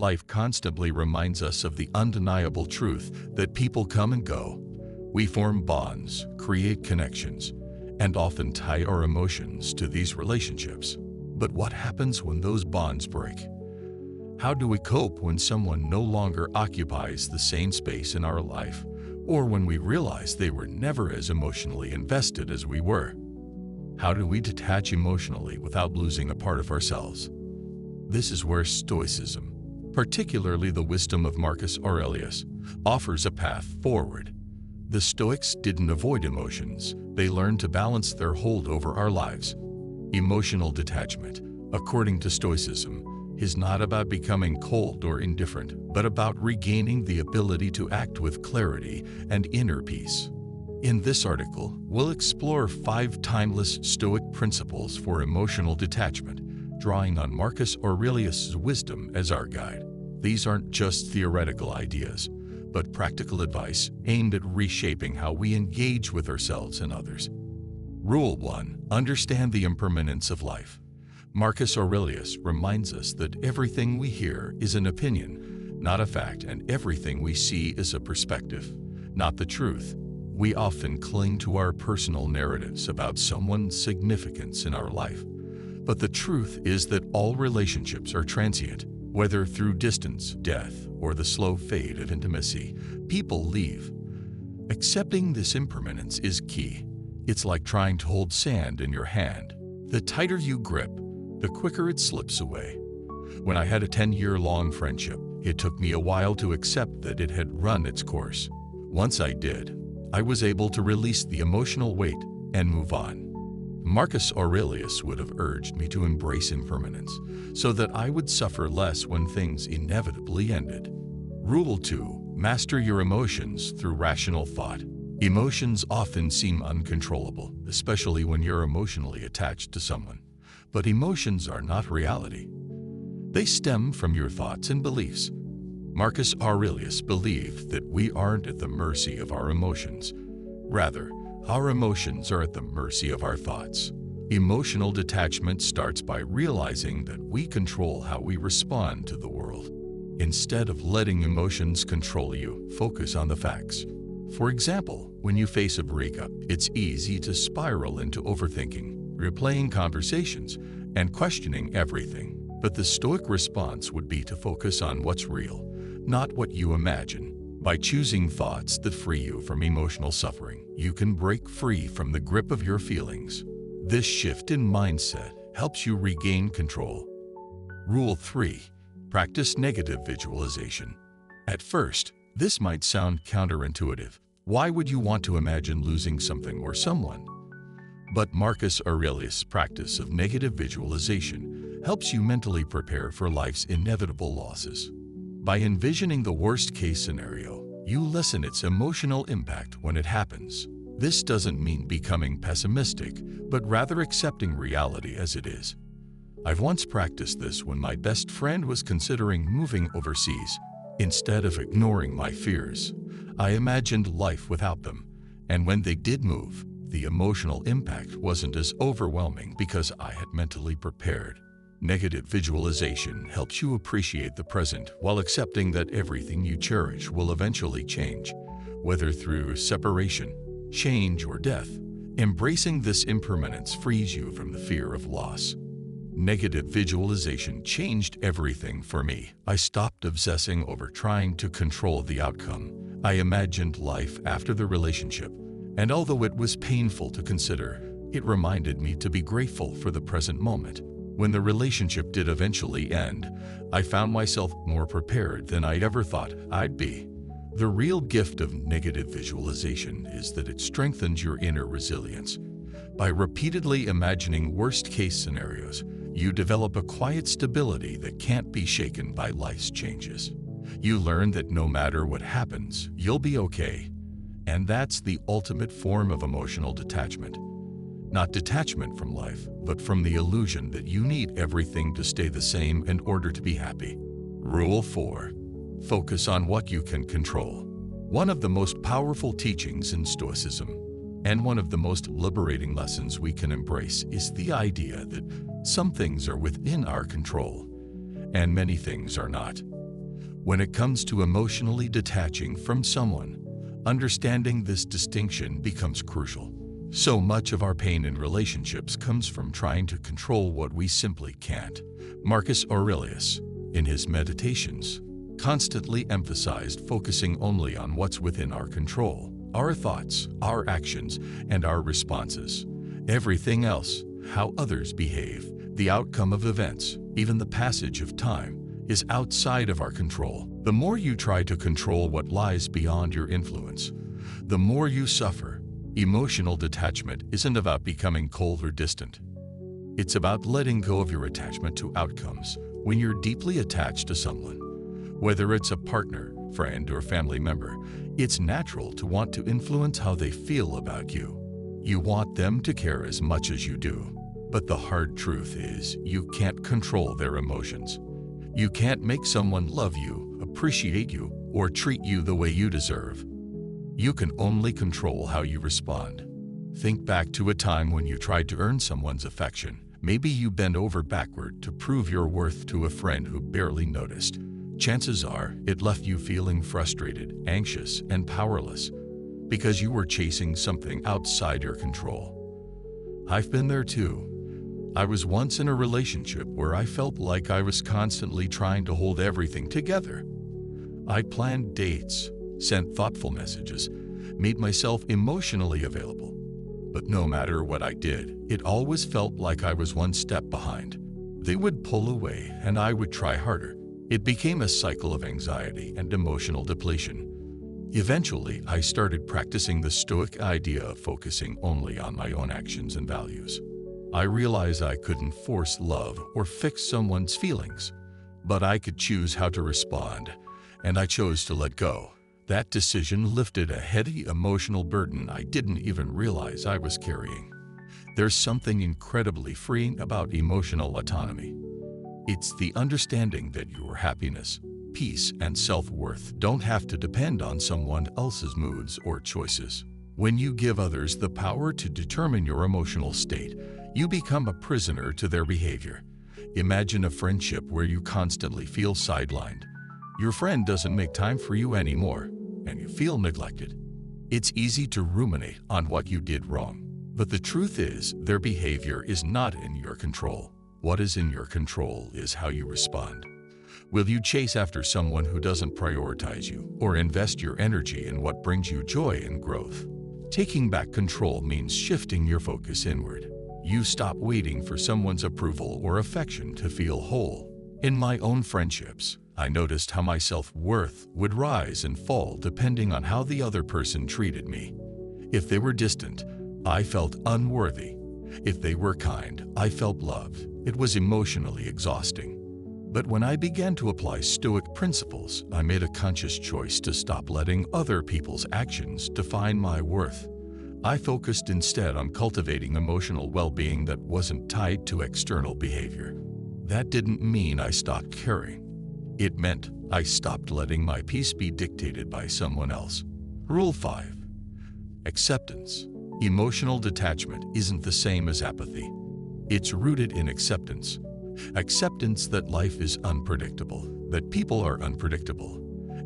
Life constantly reminds us of the undeniable truth that people come and go. We form bonds, create connections, and often tie our emotions to these relationships. But what happens when those bonds break? How do we cope when someone no longer occupies the same space in our life, or when we realize they were never as emotionally invested as we were? How do we detach emotionally without losing a part of ourselves? This is where Stoicism, particularly the wisdom of Marcus Aurelius, offers a path forward. The Stoics didn't avoid emotions, they learned to balance their hold over our lives. Emotional detachment, according to Stoicism, is not about becoming cold or indifferent, but about regaining the ability to act with clarity and inner peace. In this article, we'll explore 5 timeless Stoic principles for emotional detachment, drawing on Marcus Aurelius' wisdom as our guide. These aren't just theoretical ideas, but practical advice aimed at reshaping how we engage with ourselves and others. Rule 1. Understand the impermanence of life. Marcus Aurelius reminds us that everything we hear is an opinion, not a fact, and everything we see is a perspective, not the truth. We often cling to our personal narratives about someone's significance in our life. But the truth is that all relationships are transient. Whether through distance, death, or the slow fade of intimacy, people leave. Accepting this impermanence is key. It's like trying to hold sand in your hand. The tighter you grip, the quicker it slips away. When I had a 10-year-long friendship, it took me a while to accept that it had run its course. Once I did, I was able to release the emotional weight and move on. Marcus Aurelius would have urged me to embrace impermanence so that I would suffer less when things inevitably ended. Rule 2. Master your emotions through rational thought. Emotions often seem uncontrollable, especially when you're emotionally attached to someone. But emotions are not reality. They stem from your thoughts and beliefs. Marcus Aurelius believed that we aren't at the mercy of our emotions. Rather, our emotions are at the mercy of our thoughts. Emotional detachment starts by realizing that we control how we respond to the world. Instead of letting emotions control you, focus on the facts. For example, when you face a breakup, it's easy to spiral into overthinking, replaying conversations, and questioning everything. But the Stoic response would be to focus on what's real, not what you imagine. By choosing thoughts that free you from emotional suffering, you can break free from the grip of your feelings. This shift in mindset helps you regain control. Rule 3. Practice negative visualization. At first, this might sound counterintuitive. Why would you want to imagine losing something or someone? But Marcus Aurelius' practice of negative visualization helps you mentally prepare for life's inevitable losses. By envisioning the worst-case scenario, you lessen its emotional impact when it happens. This doesn't mean becoming pessimistic, but rather accepting reality as it is. I've once practiced this when my best friend was considering moving overseas. Instead of ignoring my fears, I imagined life without them. And when they did move, the emotional impact wasn't as overwhelming because I had mentally prepared. Negative visualization helps you appreciate the present while accepting that everything you cherish will eventually change, whether through separation, change, or death. Embracing this impermanence frees you from the fear of loss. Negative visualization changed everything for me. I stopped obsessing over trying to control the outcome. I imagined life after the relationship, and although it was painful to consider, it reminded me to be grateful for the present moment. When the relationship did eventually end, I found myself more prepared than I'd ever thought I'd be. The real gift of negative visualization is that it strengthens your inner resilience. By repeatedly imagining worst-case scenarios, you develop a quiet stability that can't be shaken by life's changes. You learn that no matter what happens, you'll be okay. And that's the ultimate form of emotional detachment. Not detachment from life, but from the illusion that you need everything to stay the same in order to be happy. Rule 4. Focus on what you can control. One of the most powerful teachings in Stoicism, and one of the most liberating lessons we can embrace, is the idea that some things are within our control, and many things are not. When it comes to emotionally detaching from someone, understanding this distinction becomes crucial. So much of our pain in relationships comes from trying to control what we simply can't. Marcus Aurelius, in his Meditations, constantly emphasized focusing only on what's within our control, our thoughts, our actions, and our responses. Everything else, how others behave, the outcome of events, even the passage of time, is outside of our control. The more you try to control what lies beyond your influence, the more you suffer. Emotional detachment isn't about becoming cold or distant. It's about letting go of your attachment to outcomes. When you're deeply attached to someone, whether it's a partner, friend, or family member, it's natural to want to influence how they feel about you. You want them to care as much as you do. But the hard truth is, you can't control their emotions. You can't make someone love you, appreciate you, or treat you the way you deserve. You can only control how you respond. Think back to a time when you tried to earn someone's affection. Maybe you bent over backward to prove your worth to a friend who barely noticed. Chances are, it left you feeling frustrated, anxious, and powerless because you were chasing something outside your control. I've been there too. I was once in a relationship where I felt like I was constantly trying to hold everything together. I planned dates, sent thoughtful messages, made myself emotionally available. But no matter what I did, it always felt like I was one step behind. They would pull away and I would try harder. It became a cycle of anxiety and emotional depletion. Eventually, I started practicing the Stoic idea of focusing only on my own actions and values. I realized I couldn't force love or fix someone's feelings, but I could choose how to respond, and I chose to let go. That decision lifted a heavy emotional burden I didn't even realize I was carrying. There's something incredibly freeing about emotional autonomy. It's the understanding that your happiness, peace, and self-worth don't have to depend on someone else's moods or choices. When you give others the power to determine your emotional state, you become a prisoner to their behavior. Imagine a friendship where you constantly feel sidelined. Your friend doesn't make time for you anymore, and you feel neglected. It's easy to ruminate on what you did wrong. But the truth is, their behavior is not in your control. What is in your control is how you respond. Will you chase after someone who doesn't prioritize you, or invest your energy in what brings you joy and growth? Taking back control means shifting your focus inward. You stop waiting for someone's approval or affection to feel whole. In my own friendships, I noticed how my self-worth would rise and fall depending on how the other person treated me. If they were distant, I felt unworthy. If they were kind, I felt loved. It was emotionally exhausting. But when I began to apply Stoic principles, I made a conscious choice to stop letting other people's actions define my worth. I focused instead on cultivating emotional well-being that wasn't tied to external behavior. That didn't mean I stopped caring. It meant I stopped letting my peace be dictated by someone else. Rule 5. Acceptance. Emotional detachment isn't the same as apathy. It's rooted in acceptance. Acceptance that life is unpredictable, that people are unpredictable,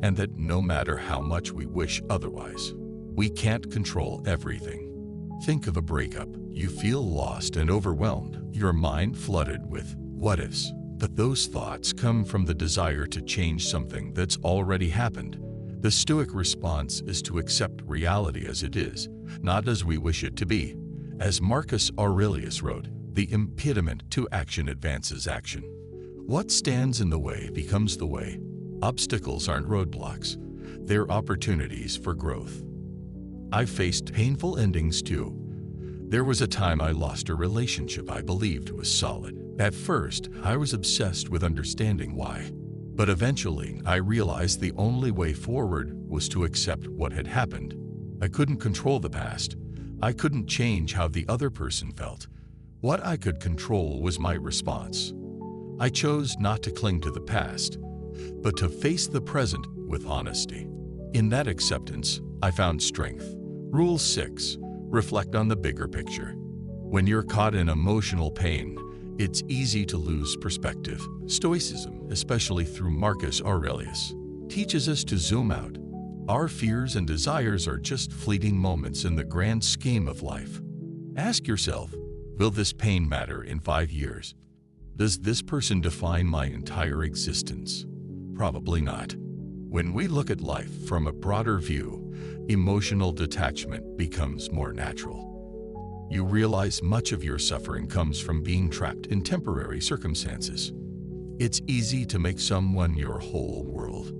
and that no matter how much we wish otherwise, we can't control everything. Think of a breakup. You feel lost and overwhelmed, your mind flooded with what-ifs. But those thoughts come from the desire to change something that's already happened. The Stoic response is to accept reality as it is, not as we wish it to be. As Marcus Aurelius wrote, the impediment to action advances action. What stands in the way becomes the way. Obstacles aren't roadblocks. They're opportunities for growth. I've faced painful endings too. There was a time I lost a relationship I believed was solid. At first, I was obsessed with understanding why. But eventually, I realized the only way forward was to accept what had happened. I couldn't control the past. I couldn't change how the other person felt. What I could control was my response. I chose not to cling to the past, but to face the present with honesty. In that acceptance, I found strength. Rule 6. Reflect on the bigger picture. When you're caught in emotional pain, it's easy to lose perspective. Stoicism, especially through Marcus Aurelius, teaches us to zoom out. Our fears and desires are just fleeting moments in the grand scheme of life. Ask yourself, will this pain matter in 5 years? Does this person define my entire existence? Probably not. When we look at life from a broader view, emotional detachment becomes more natural. You realize much of your suffering comes from being trapped in temporary circumstances. It's easy to make someone your whole world.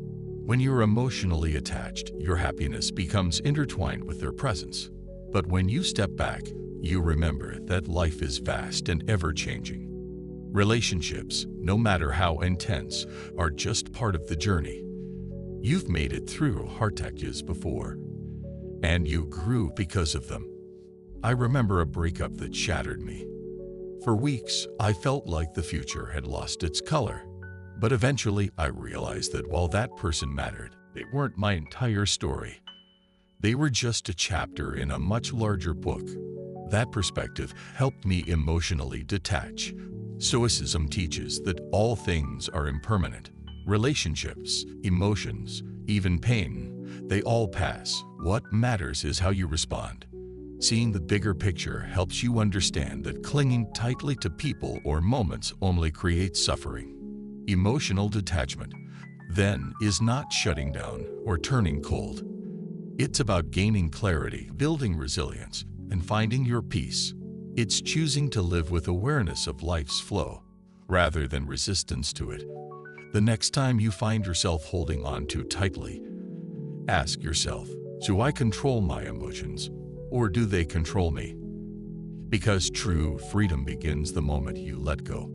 When you're emotionally attached, your happiness becomes intertwined with their presence. But when you step back, you remember that life is vast and ever-changing. Relationships, no matter how intense, are just part of the journey. You've made it through heartaches before, and you grew because of them. I remember a breakup that shattered me. For weeks, I felt like the future had lost its color. But eventually, I realized that while that person mattered, they weren't my entire story. They were just a chapter in a much larger book. That perspective helped me emotionally detach. Stoicism teaches that all things are impermanent. Relationships, emotions, even pain, they all pass. What matters is how you respond. Seeing the bigger picture helps you understand that clinging tightly to people or moments only creates suffering. Emotional detachment, then, is not shutting down or turning cold. It's about gaining clarity, building resilience, and finding your peace. It's choosing to live with awareness of life's flow, rather than resistance to it. The next time you find yourself holding on too tightly, ask yourself, do I control my emotions, or do they control me? Because true freedom begins the moment you let go.